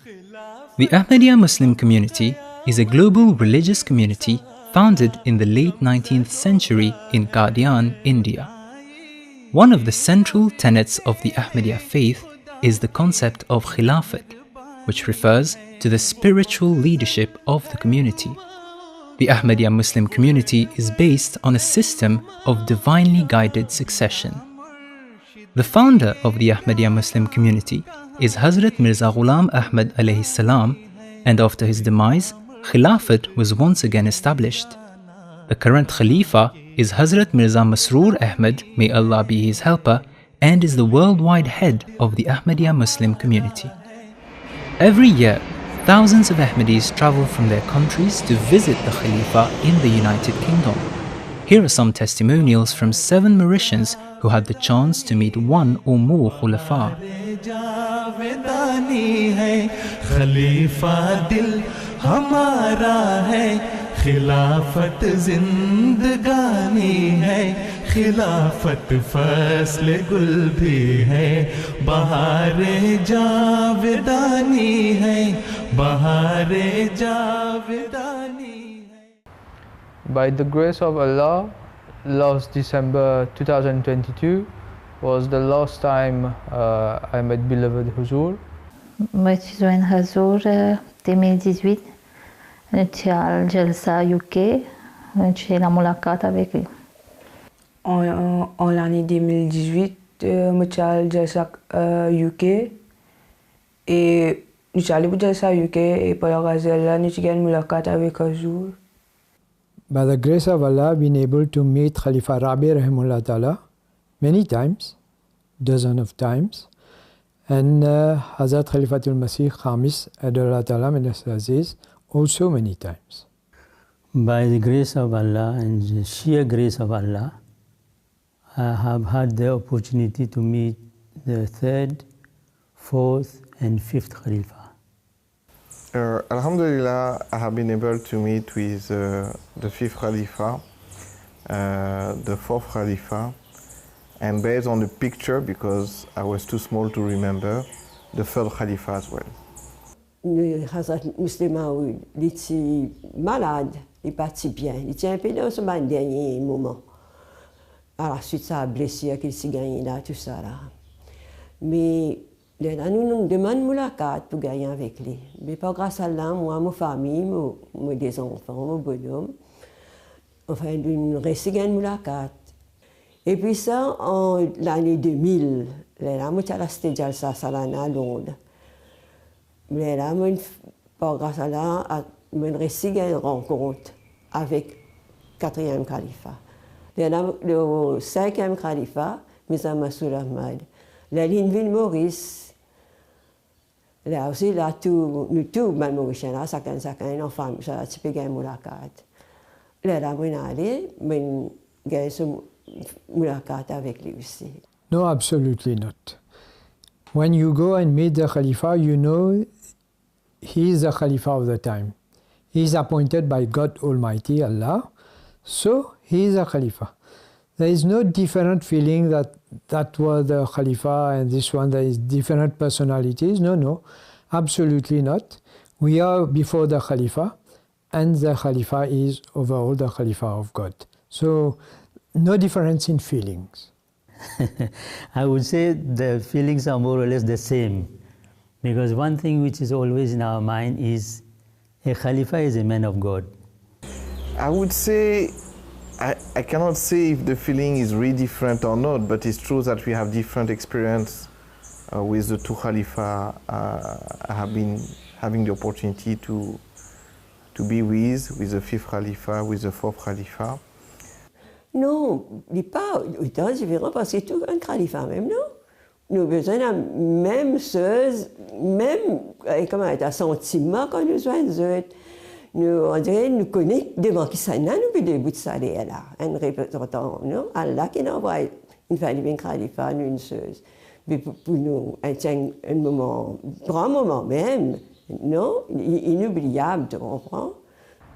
The Ahmadiyya Muslim community is a global religious community founded in the late 19th century in Qadian, India. One of the central tenets of the Ahmadiyya faith is the concept of Khilafat, which refers to the spiritual leadership of the community. The Ahmadiyya Muslim community is based on a system of divinely guided succession. The founder of the Ahmadiyya Muslim community is Hazrat Mirza Ahmad alayhi salam, and after his demise, Khilafat was once again established. The current Khalifa is Hazrat Mirza Masroor Ahmad, may Allah be his helper, and is the worldwide head of the Ahmadiyya Muslim community. Every year, thousands of Ahmadis travel from their countries to visit the Khalifa in the United Kingdom. Here are some testimonials from 7 Mauritians who had the chance to meet one or more Khulafa. खिलाफत जिंदगानी है खिलाफत फसल गुल भी है बहारे जावेदानी है बहारे जावेदानी है. By the grace of Allah, last December 2022 was the last time I met beloved Huzur. Moi, je suis joint Huzur 2018. J'étais à Jalsa UK, j'ai la mulaqat avec lui. En l'année 2018, j'étais à Jalsa UK et j'étais allé pour Jalsa UK et pour la raison j'ai eu une mulaqat avec Huzur. By the grace of Allah, I've been able to meet Khalifa Rabi Rahimullah Ta'ala many times, dozens of times, and Hazrat Khalifatul Masih Khamis Adullah Ta'ala Minas Aziz also many times. By the grace of Allah and the sheer grace of Allah, I have had the opportunity to meet the 3rd, 4th and 5th Khalifa. Alhamdulillah, I have been able to meet with the 5th Khalifa, the 4th Khalifa, and based on the picture, because I was too small to remember, the 3rd Khalifa as well. Hazrat Mirza Masroor, il était malade, il n'est pas si bien. Il était un peu dans ce dernier moment. À la suite de sa blessure qu'il s'est gagné là, tout ça là. Mais là, nous demandons mulaqat pour gagner avec lui. Mais pas grâce à Allah, moi, ma famille, mes deux enfants, mon bonhomme, enfin, nous restons gagner mulaqat. Et puis ça, en l'année 2000, là, moi, j'étais à Jalsa Salana à Londres. Mais là, par grâce à Allah, je me réussi une rencontre avec le 4e Khalifa. Le 5e Khalifa, Mirza Masroor Ahmad. La ligne ville Maurice. Là aussi, là, nous tous, même Mauriciens, là, chacun, en femme, ça, tu peux gagner mulaqat. Là, je suis allé, je gagne ce mulaqat avec lui aussi. No, absolutely not. When you go and meet the Khalifa, you know he is the Khalifa of the time. He is appointed by God Almighty, Allah, so he is a Khalifa. There is no different feeling that was the Khalifa and this one, there is different personalities. No, absolutely not. We are before the Khalifa, and the Khalifa is overall the Khalifa of God. So, no difference in feelings. I would say the feelings are more or less the same, because one thing which is always in our mind is a Khalifa is a man of God. I would say, I cannot say if the feeling is really different or not, but it's true that we have different experience with the 2 Khalifa I have been having the opportunity to be with the 5th Khalifa, with the 4th Khalifa. Non, il n'est pas autant différent parce que tout un Khalifa même, non? Nous avons besoin de la même chose, même, comment dire, un sentiment quand nous sommes nous, on dirait, nous connaissons devant qui ça n'a, nous pouvons début de ça là, un représentant, non? Allah qui nous envoie une famille, un Khalifa, une chose. Mais pour nous, un moment, grand moment même, non? Inoubliable, tu comprends?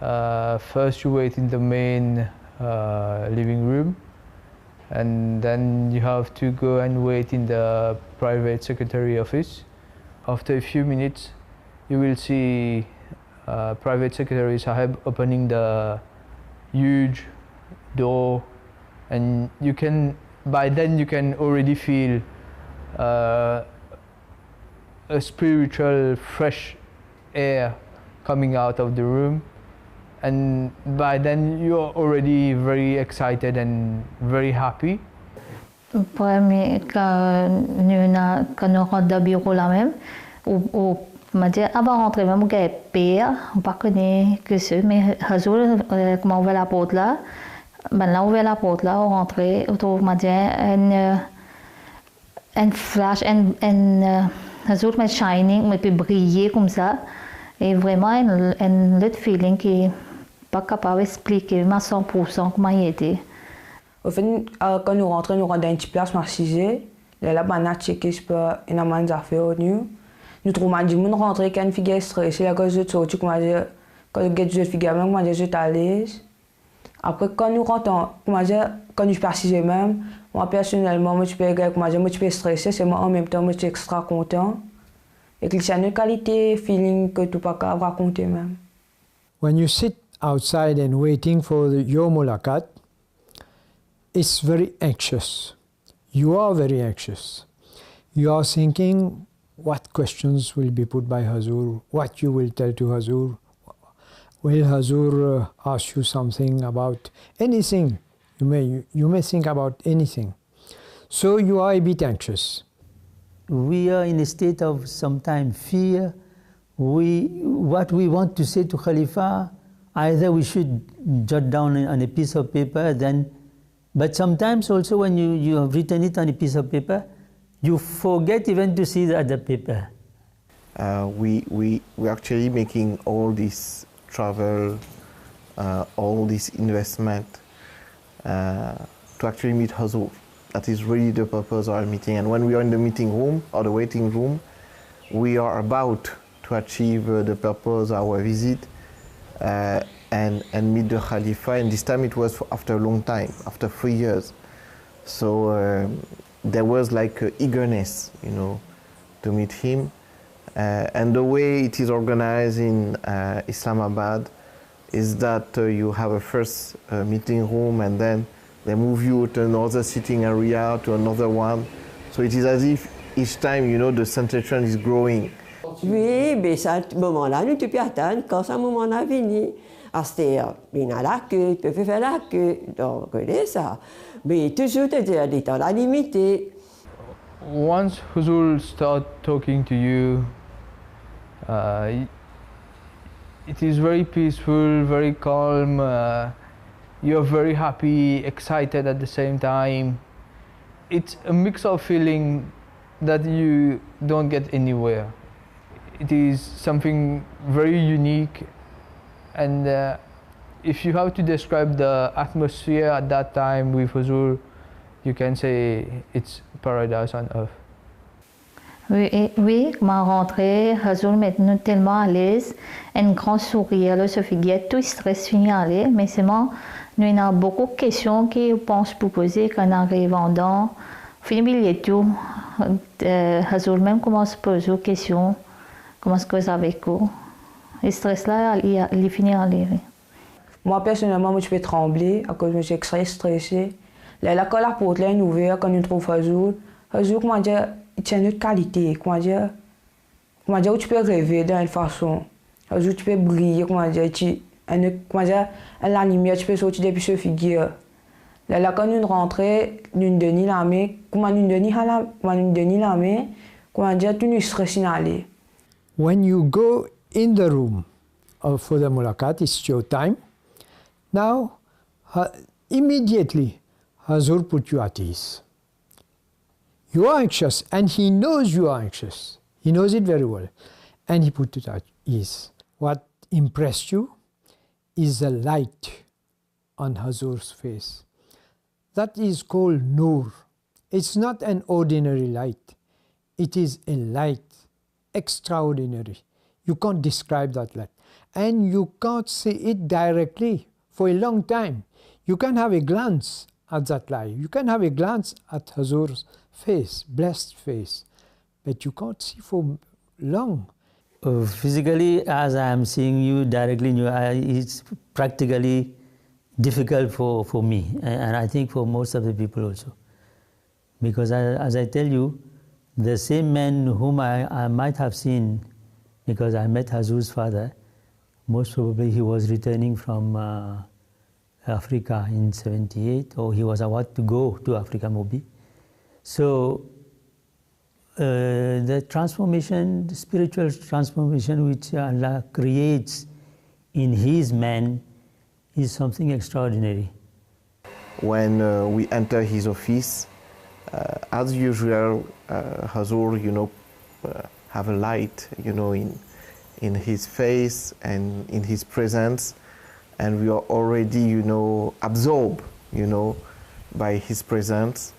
First you wait in the main living room, and then you have to go and wait in the private secretary office. After a few minutes, you will see private secretary Sahib opening the huge door, and by then you can already feel a spiritual fresh air coming out of the room, and by then you're already very excited and very happy. Quand nous rentrons bureau là même, ou m'a dit avant rentrer même qu'il y a pire, on pas connaît que ce, mais Hazur comment ouvert la porte là, ben là ouvert la porte là, on rentrait, on trouve m'a dit un flash, un Hazur m'a shining, m'a pu briller comme ça, et vraiment un autre feeling qui est pas capable d'expliquer à 100% comment il était. Au fait, quand nous rentrons dans une petite place marchisée, là, on a checké énormément d'affaires. Nous trouvons que nous rentrons quand une fille stressée, la cause de sortir, quand je suis gamin, quand je suis à l'aise. Après, quand nous rentrons, quand je suis parti même, moi personnellement, je suis stressé, c'est moi en même temps, je suis extra content. Et que c'est une qualité, feeling que tu peux pas raconter même. When you sit outside and waiting for your mulakat, it's very anxious. You are very anxious. You are thinking what questions will be put by Hazur, what you will tell to Hazur. Will Hazur ask you something about anything? You may think about anything. So you are a bit anxious. We are in a state of sometimes fear. What we want to say to Khalifa, either we should jot down on a piece of paper, but sometimes also when you have written it on a piece of paper, you forget even to see the other paper. We're actually making all this travel, all this investment to actually meet Hazur. That is really the purpose of our meeting. And when we are in the meeting room or the waiting room, we are about to achieve the purpose of our visit and meet the Khalifa. And this time it was after a long time, after 3 years. So there was like eagerness, to meet him. And the way it is organized in Islamabad is that you have a first meeting room, and then they move you to another sitting area, to another one. So it is as if each time, the sensation is growing. Oui, mais à ce moment-là, nous ne pouvons pas attendre quand ce moment-là venu. C'est-à-dire, il y a la queue, il peut faire la queue, donc c'est ça. Mais toujours, c'est-à-dire, des temps limités. Once Huzur starts talking to you, it is very peaceful, very calm. You're very happy, excited at the same time. It's a mix of feeling that you don't get anywhere. It is something very unique, and if you have to describe the atmosphere at that time with Huzur, you can say it's paradise on earth. Oui, ma rentrée, Hazur maintenant tellement à l'aise, un grand sourire, le Sophie tout stress fini à l'aise, mais c'est moi, nous avons beaucoup de questions qu'on pense pour poser quand on arrive en dedans. Fini et tout, Hazur même commence à poser des questions, commence à causer avec vous. Le stress là, il finit à l'aise. Moi personnellement, je peux trembler à cause que je suis extrêmement stressé. Là, quand la porte est ouverte, quand on trouve Hazur, comment dire, il tient une autre qualité, comment dire, où tu peux rêver d'une façon, Hazur, tu peux briller, comment dire, la lumière, tu peux sortir depuis ce figure. Là, quand nous rentrons, nous donnons la main, comment dire, tout nous stresse d'aller. When you go in the room for the mulakat, it's your time. Now, immediately, Hazur put you at ease. You are anxious, and he knows you are anxious. He knows it very well. And he put it at ease. What impressed you is the light on Hazur's face. That is called Noor. It's not an ordinary light. It is a light, extraordinary. You can't describe that light. And you can't see it directly for a long time. You can have a glance at that light. You can have a glance at Hazur's face, blessed face. But you can't see for long. Physically, as I am seeing you directly in your eye, it's practically difficult for me, and I think for most of the people also. Because as I tell you, the same man whom I might have seen, because I met Hazur's father, most probably he was returning from Africa in 78, or he was about to go to Africa maybe. So the transformation, the spiritual transformation which Allah creates in his man is something extraordinary. When we enter his office, as usual, Hazur, have a light, in his face and in his presence, and we are already, absorbed, by his presence,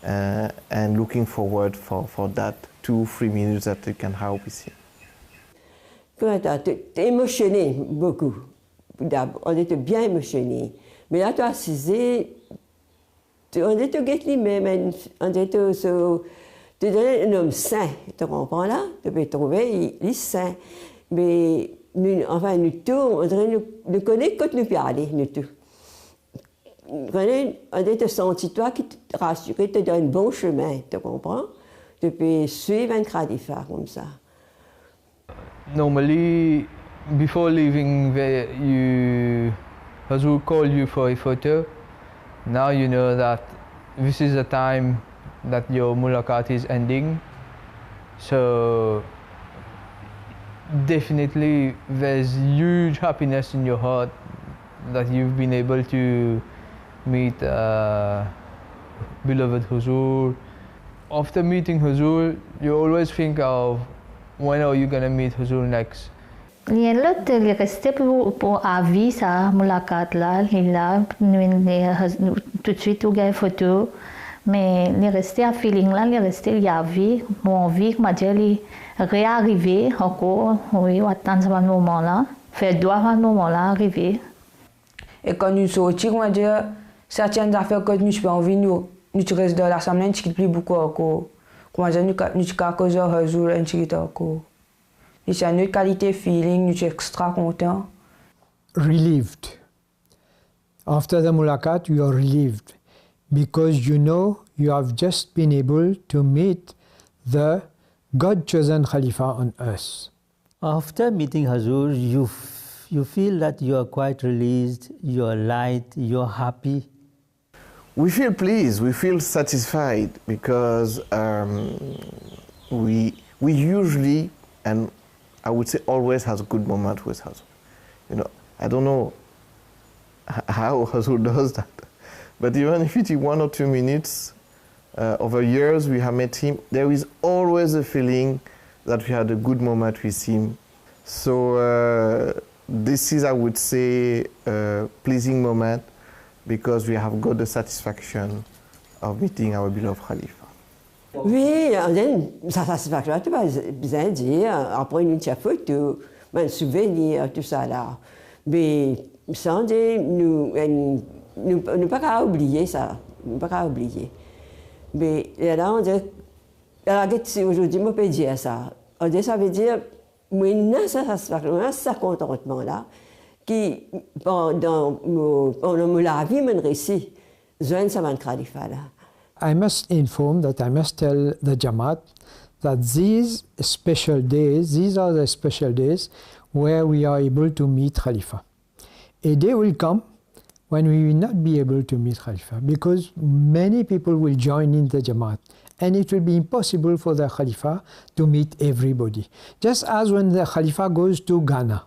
and looking forward for that 2-3 minutes that we can have with him. Tu es émotionné beaucoup. On était bien émotionné. Mais là, tu as assisé, on était guetté même, on était tu es un homme saint, tu comprends là? Tu peux trouver, il est saint. Mais enfin, nous tous, nous connaissons quand nous parlons, nous tous. On était senti, toi qui te rassure, te donne un bon chemin, tu comprends? Tu peux suivre un khalifa comme ça. Normally, before leaving, Hazur called you for a photo. Now you know that this is the time that your mulaqat is ending. So definitely there's huge happiness in your heart that you've been able to meet beloved Hazur. After meeting Hazur, you always think of when are you going to meet Hazur next? Il est resté pour à vie ça, mulaqat là, il là, tout de suite il y a une photo, mais il est resté à feeling là, il est resté il y a vie, mon envie, m'a dit il réarriver encore, oui, attendre ce moment là, faire droit à ce moment là arriver. Et quand nous sortir, on va dire certaines affaires que nous pas envie nous reste dans l'assemblée, nous plus beaucoup encore. Comment dire nous cause Hazur un petit encore. C'est une qualité feeling, nous sommes extra contents. Relieved. After the mulaqat, you are relieved because you know you have just been able to meet the God-chosen Khalifa on earth. After meeting Hazur, you feel that you are quite released, you are light, you are happy. We feel pleased, we feel satisfied because we usually, and I would say always, has a good moment with Hazur. I don't know how Hazur does that, but even if it is 1 or 2 minutes, over years we have met him, there is always a feeling that we had a good moment with him. So this is, I would say, a pleasing moment because we have got the satisfaction of meeting our beloved Khalifa. Oui, ça satisfaction, tu vas bien dire, après une petite photo, un souvenir, tout ça là. Mais sans dire, nous ne pas qu'à oublier ça, nous pas qu'à oublier. Mais là, on dit, aujourd'hui, on peut dire ça. On dit, ça veut dire, maintenant, ça satisfaction, ça contentement là, qui, pendant la vie, mon récit, joint ça man khalifa là. I must inform that I must tell the Jamaat that these are the special days where we are able to meet Khalifa. A day will come when we will not be able to meet Khalifa because many people will join in the Jamaat and it will be impossible for the Khalifa to meet everybody. Just as when the Khalifa goes to Ghana,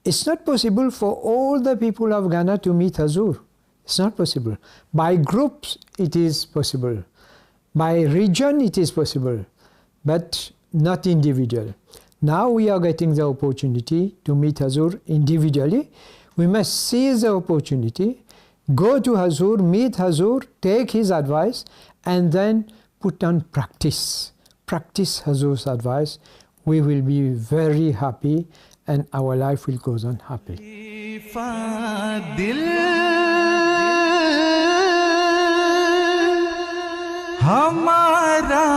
it's not possible for all the people of Ghana to meet Hazur. It's not possible. By groups, it is possible. By region, it is possible, but not individual. Now we are getting the opportunity to meet Hazur individually. We must seize the opportunity, go to Hazur, meet Hazur, take his advice, and then put on practice. Practice Hazur's advice. We will be very happy and our life will go on happily. हमारा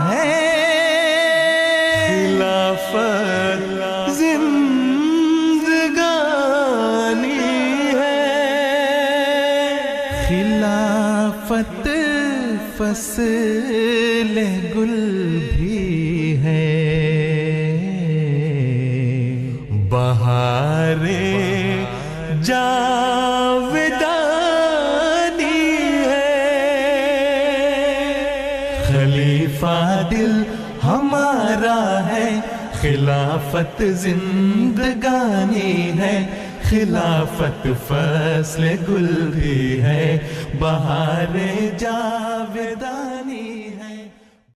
है खिलाफत जिंदगानी है, खिलाफत फसले गुल भी है, बहारे जावेदानी है, खलीफा दिल हमारा है, खिलाफत जिंदगानी है, खिलाफत फसले गुल भी है, बहारे जावेदानी